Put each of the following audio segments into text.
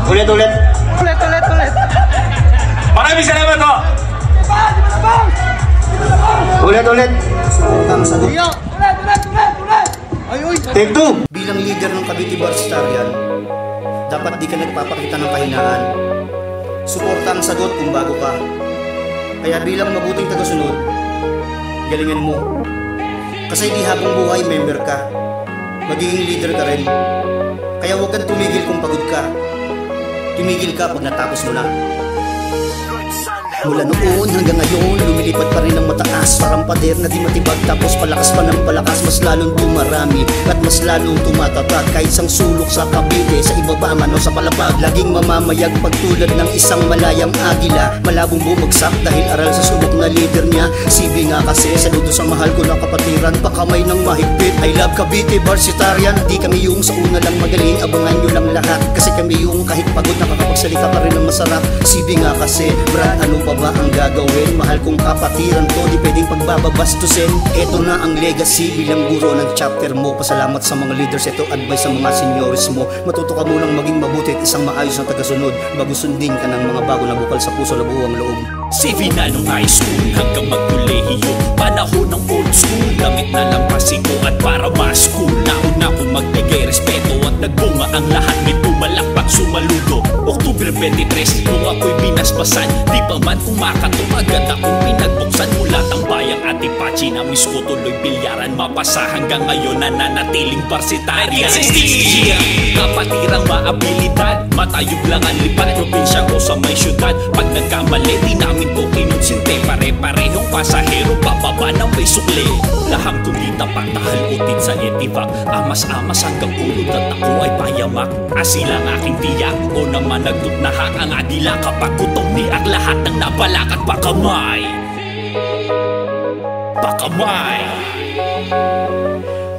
Ulit. Maraming salamat po. Ulit. Take two. Bilang leader ng Cavite Barsitarian, dapat di ka nagpapakita ng kahinaan. Suporta ang sagot kung bago ka. Kaya bilang mabuting tagasunod, galingan mo. Kasi di habang buhay member ka, magiging leader ka rin. Kaya huwag kang tumigil kung pagod ka. Tumigil ka pag natapos mo na. Mula noon hanggang ngayon, lumilipad pa rin ang mataas. Parang pader na di matibag, tapos palakas pa ng palakas. Mas lalong dumarami at mas lalong tumatatag. Kahit isang sulok sa Cavite, sa ibaba man o sa palapag, laging mamamayag pagtulad ng isang malayang agila. Malabong bumagsak dahil aral sa subok na leader niya. CB nga kasi, saludo sa mahal ko na kapatiran, pakamay ng mahigpit. I love Cavite Barsitarian. Di kami yung sa una lang magaling, abangan nyo lang lahat. Kasi kami yung kahit pagod nakakapagsalita pa rin ng masarap. CB nga kasi, Brad, ano pa ba ang gagawin? Mahal kong kapatiran to, di pwedeng pagbababastusin. Eto na ang legacy bilang guro ng chapter mo. Pasalamat sa mga leaders, ito advice sa mga seniors mo. Matuto ka munang maging mabuti at isang maayos na tagasunod bago sundin ka ng mga bago na bukal sa puso, labuo ang loob. CV na nung high school hanggang magkolehiyo, panahon ng old school, damit na lang pasiko at para mas cool. Nauna kong magbigay respeto at nagbunga ang lahat, may pumalakpak sumaludo. October 23 nung ako'y binasbasan, di pa man kumakatong agad akong pinagbuksan. Mula tambayang Atipachi na miss ko tuloy bilyaran, mapasa hanggang ngayon nananatiling Barsitarian. Kapatirang maabilidad, matayog lang ang lipat, probinsya ko sa may syudad. Pag nagkamali di namin ko kinunsinte, pare-parehong pasahero pababa ng may sukli. Lahang kumita pagtahal utit sa etivac, amas-amas hanggang ulod at ako ay payamak. Asilang aking tiyak o naman nagtutnaha ang agila, kapag gutom ni ang lahat ng nabalakat. Pakamay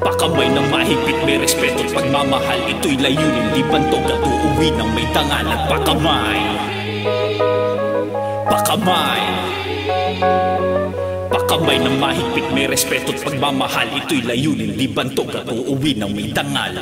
Pakamay ng mahigpit, may respeto at pagmamahal. Ito'y layunin, di bantog at uuwi ng may tangal. At pakamay ng mahigpit, may respeto at pagmamahal. Ito'y layunin, di bantog at uuwi ng may tangal.